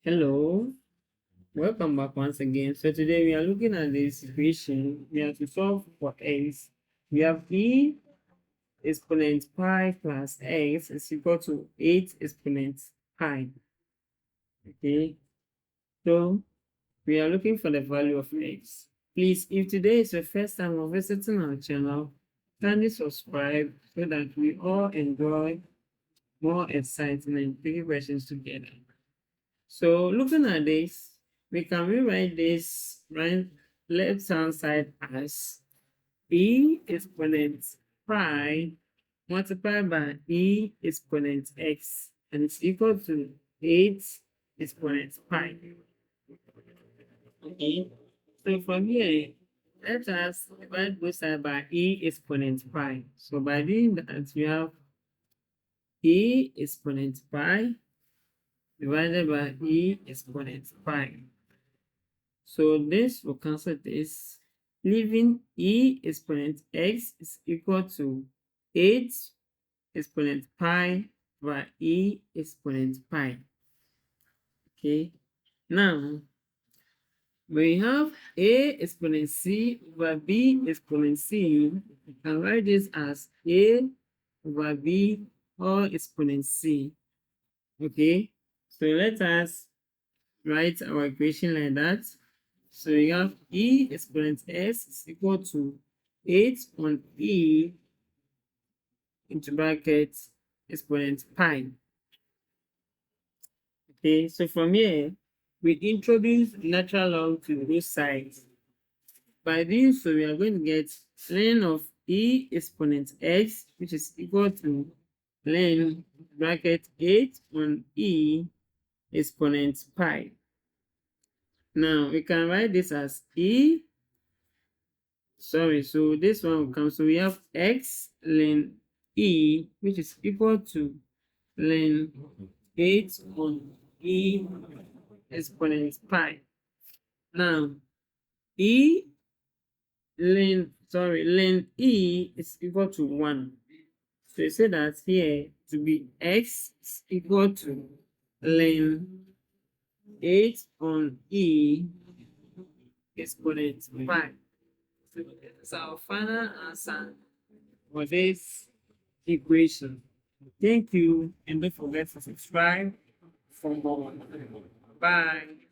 Hello, welcome back once again. So today we are looking at this equation. We have to solve for x. We have e exponent pi plus x is equal to 8 exponent pi. Okay, so we are looking for the value of x. Please, if today is your first time of visiting our channel, kindly subscribe so that we all enjoy more exciting and tricky questions together. So looking at this, we can rewrite this right left hand side as e exponent pi multiplied by e exponent x, and it's equal to 8 exponent pi. Okay, so from here, let us divide both sides by e exponent pi. So by doing that, we have e exponent pi divided by e exponent pi. So this will cancel this, leaving e exponent x is equal to 8 exponent pi by e exponent pi. Okay, now we have a exponent c over b exponent c. We can write this as a over b all exponent c. Okay, so let us write our equation like that. So we have e exponent s is equal to 8 on e into brackets exponent pi. Okay, so from here, we introduce natural log to both sides. By doing so, we are going to get ln of e exponent x, which is equal to ln bracket 8 on e exponent pi. Now, we can write this as so this one will come. So we have x ln e, which is equal to ln 8 on e exponent pi. Now, ln e is equal to 1. So you say that here to be x is equal to ln 8 on e exponent pi. So that's our final answer for this equation. Thank you, and don't forget to subscribe for more. Bye.